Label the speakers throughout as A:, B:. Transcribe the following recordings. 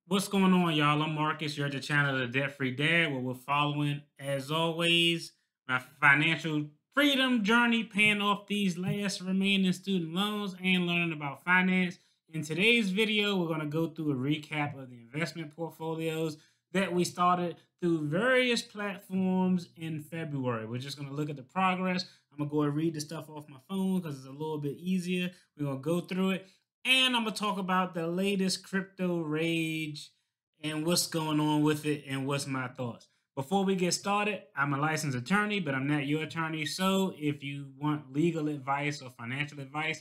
A: What's going on, y'all? I'm Marcus. You're at the channel The Debt Free Dad, where we're following, as always, my financial freedom journey, paying off these last remaining student loans and learning about finance. In today's video, we're going to go through a recap of the investment portfolios that we started through various platforms in February. We're just going to look at the progress. I'm going to go and read the stuff off my phone because it's a little bit easier. We're going to go through it. And I'm going to talk about the latest crypto rage and what's going on with it and what's my thoughts. Before we get started, I'm a licensed attorney, but I'm not your attorney. So if you want legal advice or financial advice,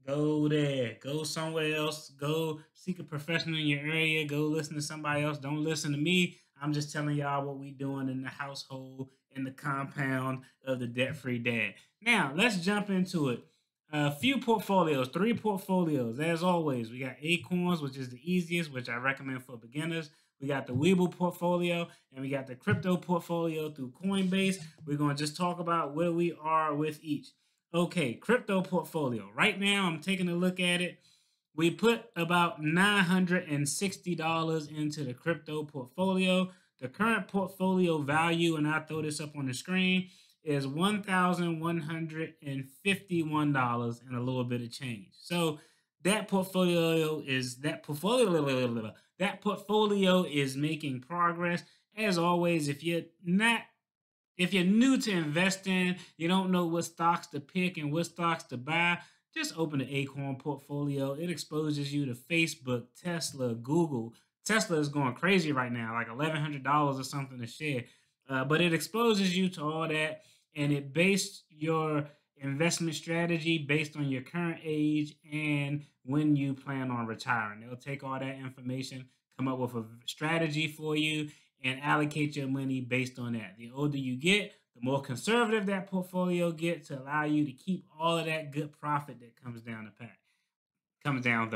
A: go there. Go somewhere else. Go seek a professional in your area. Go listen to somebody else. Don't listen to me. I'm just telling y'all what we doing in the household, in the compound of the debt-free dad. Now, let's jump into it. A few portfolios, three portfolios. As always, we got Acorns, which is the easiest, which I recommend for beginners. We got the Webull Portfolio, and we got the crypto portfolio through Coinbase. We're going to just talk about where we are with each. Okay, crypto portfolio. Right now, I'm taking a look at it. We put about $960 into the crypto portfolio. The current portfolio value, and I'll throw this up on the screen, is $1,151 and a little bit of change. So that portfolio is making progress. As always, if you're new to investing, you don't know what stocks to pick and what stocks to buy, just open the Acorn portfolio. It exposes you to Facebook, Tesla, Google. Tesla is going crazy right now, like $1,100 or something a share. But it exposes you to all that, and it based your investment strategy based on your current age and when you plan on retiring. They'll take all that information, come up with a strategy for you, and allocate your money based on that. The older you get, the more conservative that portfolio gets to allow you to keep all of that good profit that comes down the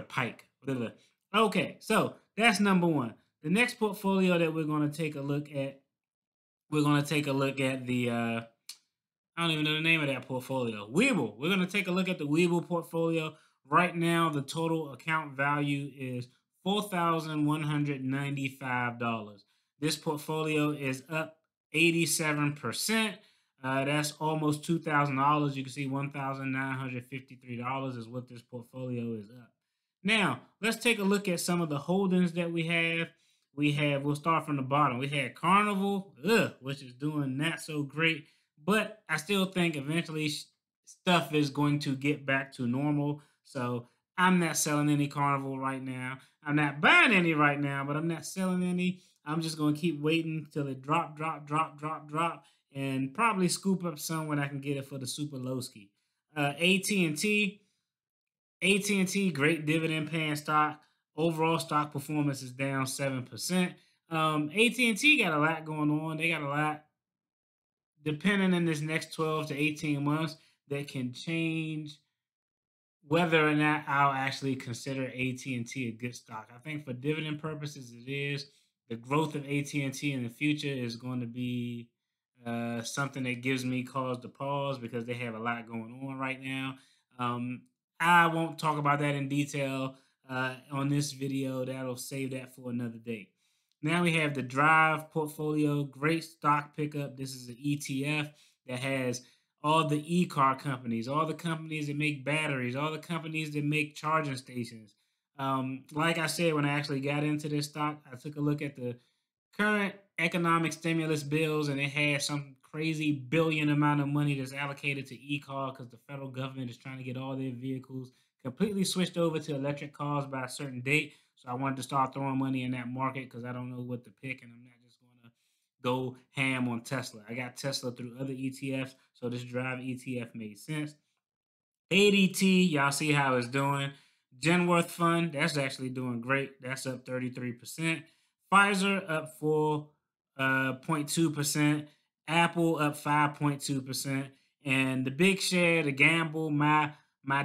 A: pike. Okay, so that's number one. The next portfolio that we're going to take a look at, we're going to take a look at the I don't even know the name of that portfolio. Webull. We're going to take a look at the Webull portfolio. Right now, the total account value is $4,195. This portfolio is up 87%. That's almost $2,000. You can see $1,953 is what this portfolio is up. Now, let's take a look at some of the holdings that we have. We'll start from the bottom. We had Carnival, which is doing not so great, but I still think eventually stuff is going to get back to normal. So I'm not selling any Carnival right now. I'm not buying any right now, but I'm not selling any. I'm just going to keep waiting till it drop, and probably scoop up some when I can get it for the super low ski. AT&T, AT&T, great dividend paying stock. Overall stock performance is down 7%. AT&T got a lot going on. They got a lot depending in this next 12 to 18 months that can change whether or not I'll actually consider AT&T a good stock. I think for dividend purposes, it is. The growth of AT&T in the future is going to be something that gives me cause to pause because they have a lot going on right now. Um, I won't talk about that in detail on this video. That'll save that for another day. Now we have the Drive portfolio, great stock pickup. This is an ETF that has all the e-car companies, all the companies that make batteries, all the companies that make charging stations. Like I said, when I actually got into this stock, I took a look at the current economic stimulus bills, and it had some crazy billion amount of money that's allocated to e-car because the federal government is trying to get all their vehicles completely switched over to electric cars by a certain date. So I wanted to start throwing money in that market because I don't know what to pick, and I'm not just going to go ham on Tesla. I got Tesla through other ETFs, so this Drive ETF made sense. ADT, y'all see how it's doing. Genworth Fund, that's actually doing great. That's up 33%. Pfizer up 4.2%. Apple up 5.2%. And the big share, the gamble, my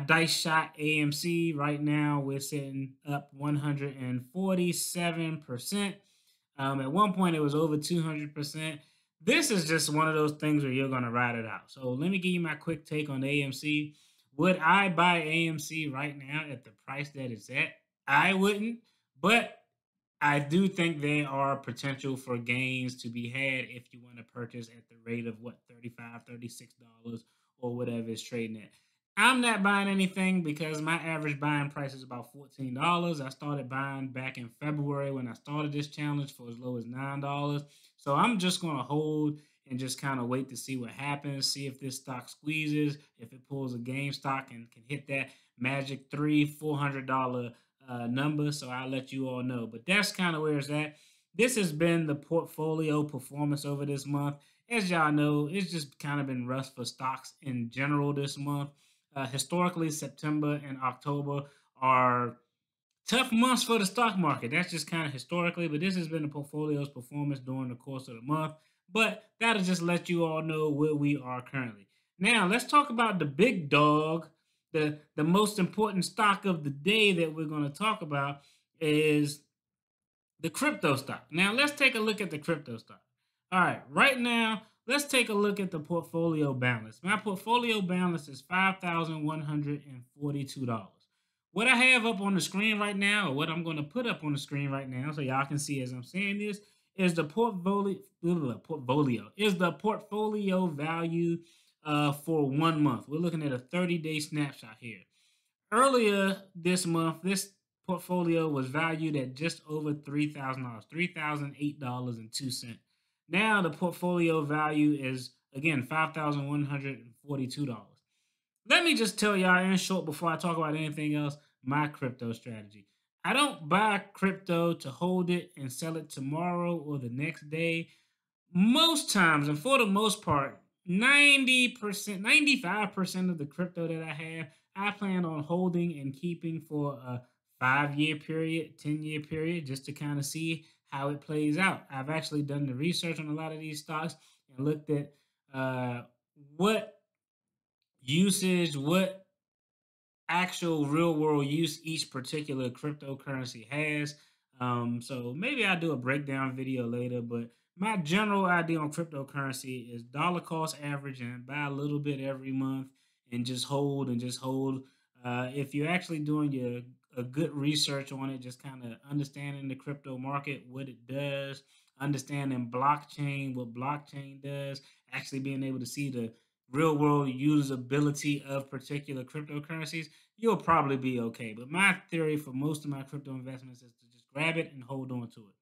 A: dice shot AMC, right now we're sitting up 147%. At one point, it was over 200%. This is just one of those things where you're going to ride it out. So let me give you my quick take on AMC. Would I buy AMC right now at the price that it's at? I wouldn't, but I do think there are potential for gains to be had if you want to purchase at the rate of what, 35, $36 or whatever it's trading at. I'm not buying anything because my average buying price is about $14. I started buying back in February when I started this challenge for as low as $9. So I'm just going to hold and just kind of wait to see what happens, see if this stock squeezes, if it pulls a game stock and can hit that magic $400 number. So I'll let you all know. But that's kind of where it's at. This has been the portfolio performance over this month. As y'all know, it's just kind of been rough for stocks in general this month. Historically, September and October are tough months for the stock market. That's just kind of historically, but this has been the portfolio's performance during the course of the month. But that'll just let you all know where we are currently. Now, let's talk about the big dog. The most important stock of the day that we're going to talk about is the crypto stock. Now, let's take a look at the crypto stock. All right, right now, let's take a look at the portfolio balance. My portfolio balance is $5,142. What I have up on the screen right now, or what I'm going to put up on the screen right now, so y'all can see as I'm saying this, is the portfolio value for 1 month. We're looking at a 30-day snapshot here. Earlier this month, this portfolio was valued at just over $3,000, $3,008.02. Now the portfolio value is again $5,142. Let me just tell y'all in short before I talk about anything else, my crypto strategy. I don't buy crypto to hold it and sell it tomorrow or the next day. Most times, and for the most part, 90%, 95% of the crypto that I have, I plan on holding and keeping for a 5 year period, 10-year period, just to kind of see how it plays out. I've actually done the research on a lot of these stocks and looked at uh, what usage, what actual real world use each particular cryptocurrency has. So maybe I'll do a breakdown video later, but my general idea on cryptocurrency is dollar cost average and buy a little bit every month and just hold and just hold. If you're actually doing your a good research on it, just kind of understanding the crypto market, what it does, understanding blockchain, what blockchain does, actually being able to see the real world usability of particular cryptocurrencies, you'll probably be okay. But my theory for most of my crypto investments is to just grab it and hold on to it.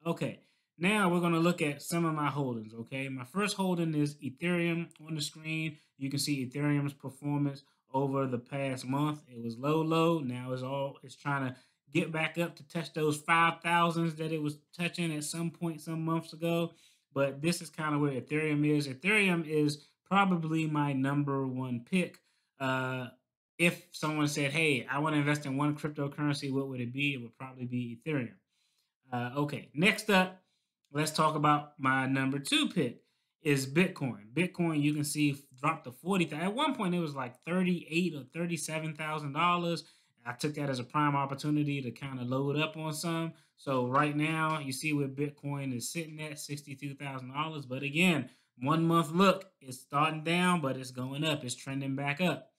A: Okay, now we're going to look at some of my holdings. Okay, my first holding is Ethereum on the screen. You can see Ethereum's performance over the past month. It was low. Now it's trying to get back up to touch those 5,000s that it was touching at some point some months ago. But this is kind of where Ethereum is. Ethereum is probably my number one pick. If someone said, "Hey, I want to invest in one cryptocurrency, what would it be?" It would probably be Ethereum. Okay, next up, let's talk about my number two pick is Bitcoin. Bitcoin, you can see, dropped to 40,000. At one point, it was like 38 or $37,000. I took that as a prime opportunity to kind of load up on some. So right now, you see where Bitcoin is sitting at $62,000. But again, 1 month look, it's starting down, but it's going up. It's trending back up.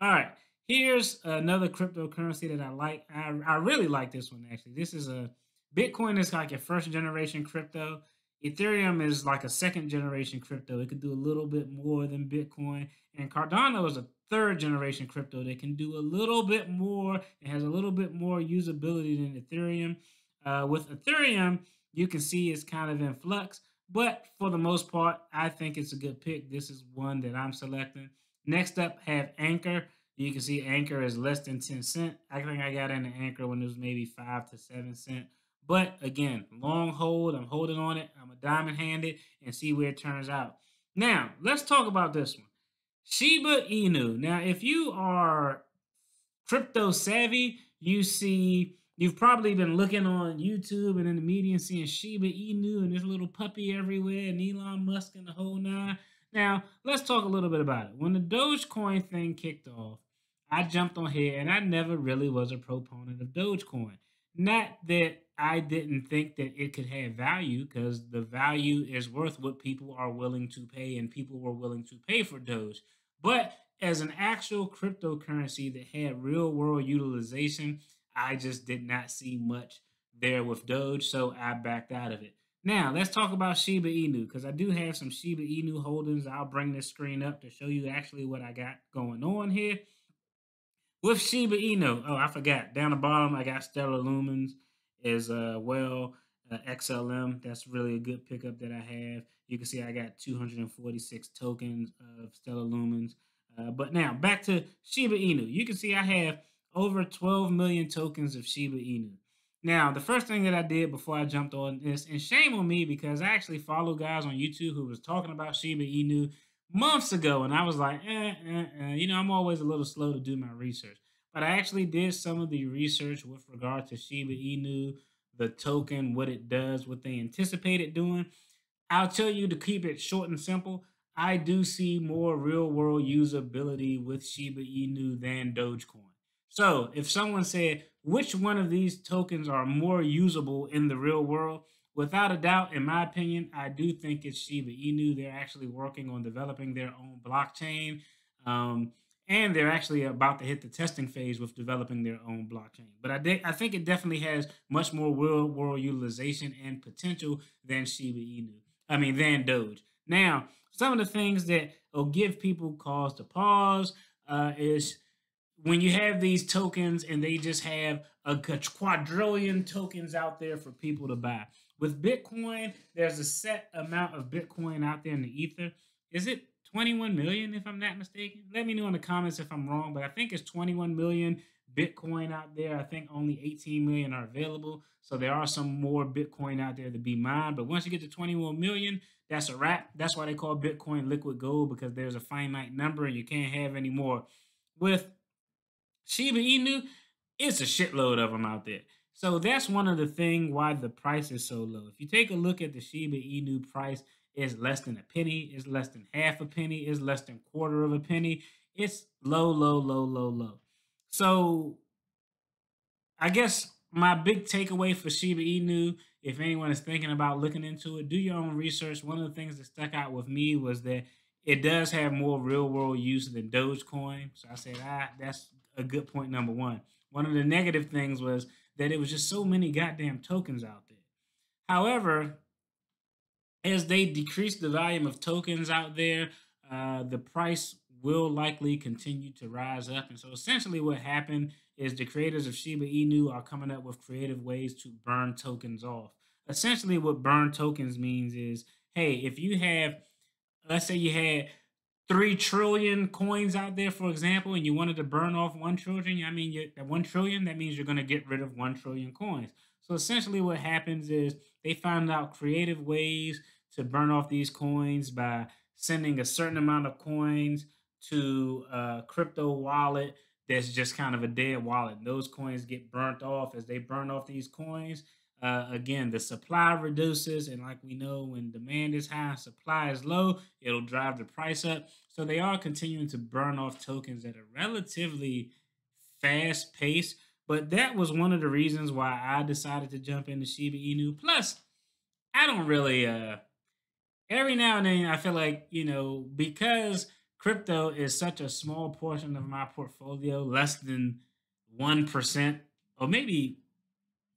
A: All right, here's another cryptocurrency that I like. I really like this one actually. This is a Bitcoin is like a first generation crypto. Ethereum is like a second generation crypto. It could do a little bit more than Bitcoin. And Cardano is a third generation crypto that can do a little bit more and has a little bit more usability than Ethereum. With Ethereum, you can see it's kind of in flux, but for the most part, I think it's a good pick. This is one that I'm selecting. Next up, have Anchor. You can see Anchor is less than 10 cents. I think I got into Anchor when it was maybe 5 to 7 cents. But again, long hold. I'm holding on it. I'm a diamond handed and see where it turns out. Now, let's talk about this one. Shiba Inu. Now, if you are crypto savvy, you've probably been looking on YouTube and in the media and seeing Shiba Inu and this little puppy everywhere and Elon Musk and the whole nine. Now, let's talk a little bit about it. When the Dogecoin thing kicked off, I jumped on here and I never really was a proponent of Dogecoin. Not that I didn't think that it could have value, because the value is worth what people are willing to pay, and people were willing to pay for Doge. But as an actual cryptocurrency that had real world utilization, I just did not see much there with Doge, so I backed out of it. Now, let's talk about Shiba Inu because I do have some Shiba Inu holdings. I'll bring this screen up to show you actually what I got going on here. With Shiba Inu, oh, I forgot. Down the bottom, I got Stellar Lumens as well. XLM, that's really a good pickup that I have. You can see I got 246 tokens of Stellar Lumens. But now back to Shiba Inu. You can see I have over 12 million tokens of Shiba Inu. Now, the first thing that I did before I jumped on this, and shame on me because I actually follow guys on YouTube who was talking about Shiba Inu months ago, and I was like, you know, I'm always a little slow to do my research. But I actually did some of the research with regard to Shiba Inu, the token, what it does, what they anticipate it doing. I'll tell you to keep it short and simple. I do see more real world usability with Shiba Inu than Dogecoin. So if someone said, which one of these tokens are more usable in the real world? Without a doubt, in my opinion, I do think it's Shiba Inu. They're actually working on developing their own blockchain. Um, and they're actually about to hit the testing phase with developing their own blockchain. But I think it definitely has much more real world utilization and potential than Shiba Inu. I mean, than Doge. Now, some of the things that will give people cause to pause is when you have these tokens and they just have a quadrillion tokens out there for people to buy. With Bitcoin, there's a set amount of Bitcoin out there in the ether. Is it 21 million if I'm not mistaken? Let me know in the comments if I'm wrong, but I think it's 21 million Bitcoin out there. I think only 18 million are available. So there are some more Bitcoin out there to be mined. But once you get to 21 million, that's a wrap. That's why they call Bitcoin liquid gold because there's a finite number and you can't have any more. With Shiba Inu, it's a shitload of them out there. So that's one of the things why the price is so low. If you take a look at the Shiba Inu price, it's less than a penny, it's less than half a penny, it's less than quarter of a penny. It's low, low, low, low, low. So I guess my big takeaway for Shiba Inu, if anyone is thinking about looking into it, do your own research. One of the things that stuck out with me was that it does have more real world use than Dogecoin. So I said, that's a good point, number one. One of the negative things was that it was just so many goddamn tokens out there. However, as they decrease the volume of tokens out there, the price will likely continue to rise up. And so essentially what happened is the creators of Shiba Inu are coming up with creative ways to burn tokens off. Essentially what burn tokens means is, hey, if you have, let's say you had 3 trillion coins out there, for example, and you wanted to burn off 1 trillion, I mean, at 1 trillion, that means you're going to get rid of 1 trillion coins. So essentially what happens is they found out creative ways to burn off these coins by sending a certain amount of coins to a crypto wallet that's just kind of a dead wallet. And those coins get burnt off. As they burn off these coins, again, the supply reduces, and like we know, when demand is high, supply is low, it'll drive the price up. So they are continuing to burn off tokens at a relatively fast pace. But that was one of the reasons why I decided to jump into Shiba Inu. Plus, I don't really every now and then I feel like, you know, because crypto is such a small portion of my portfolio, less than 1%, or maybe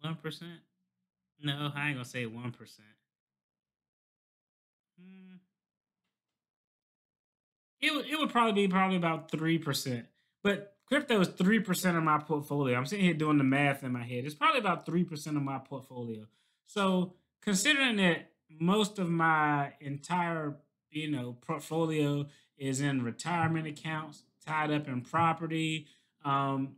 A: 1%. No, I ain't gonna say 1%. Mm, it would probably be probably about 3%. But crypto is 3% of my portfolio. I'm sitting here doing the math in my head. It's probably about 3% of my portfolio. So considering that most of my entire, you know, portfolio is in retirement accounts, tied up in property, um,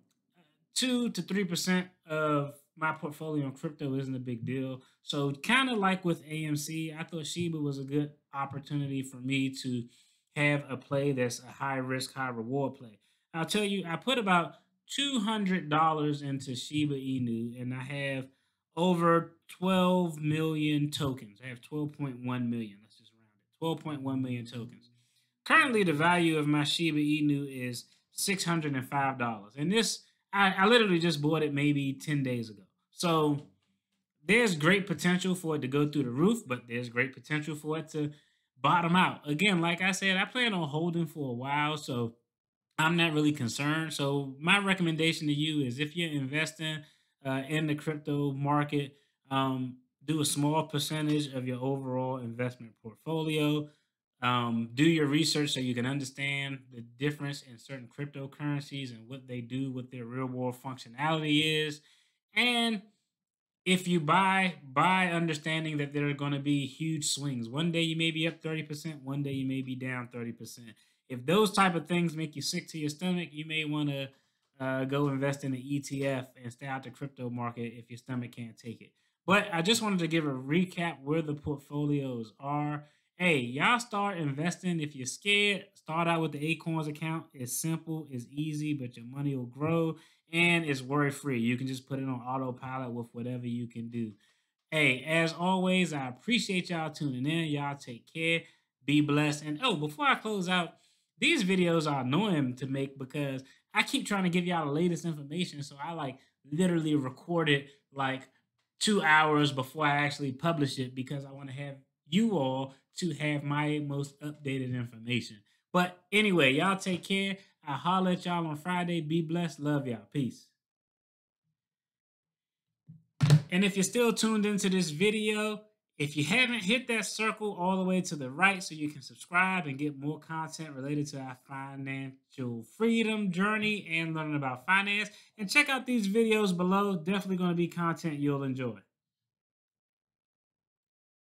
A: 2 to 3% of my portfolio in crypto isn't a big deal. So kind of like with AMC, I thought Shiba was a good opportunity for me to have a play that's a high risk, high reward play. I'll tell you, I put about $200 into Shiba Inu, and I have over 12 million tokens. I have 12.1 million. Let's just round it. 12.1 million tokens. Currently, the value of my Shiba Inu is $605. And this, I literally just bought it maybe 10 days ago. So there's great potential for it to go through the roof, but there's great potential for it to bottom out. Again, like I said, I plan on holding for a while, so I'm not really concerned. So my recommendation to you is if you're investing, in the crypto market. Do a small percentage of your overall investment portfolio. Do your research so you can understand the difference in certain cryptocurrencies and what they do, what their real world functionality is. And if you buy understanding that there are going to be huge swings. One day you may be up 30%, one day you may be down 30%. If those type of things make you sick to your stomach, you may want to go invest in an ETF and stay out the crypto market if your stomach can't take it. But I just wanted to give a recap where the portfolios are. Hey, y'all start investing. If you're scared, start out with the Acorns account. It's simple, it's easy, but your money will grow and it's worry free. You can just put it on autopilot with whatever you can do. Hey, as always, I appreciate y'all tuning in. Y'all take care, be blessed. And oh, before I close out, these videos are annoying to make because I keep trying to give y'all the latest information. So I like literally record it like 2 hours before I actually publish it because I want to have you all to have my most updated information. But anyway, y'all take care. I'll holler at y'all on Friday. Be blessed. Love y'all. Peace. And if you're still tuned into this video, if you haven't, hit that circle all the way to the right so you can subscribe and get more content related to our financial freedom journey and learning about finance. And check out these videos below. Definitely going to be content you'll enjoy.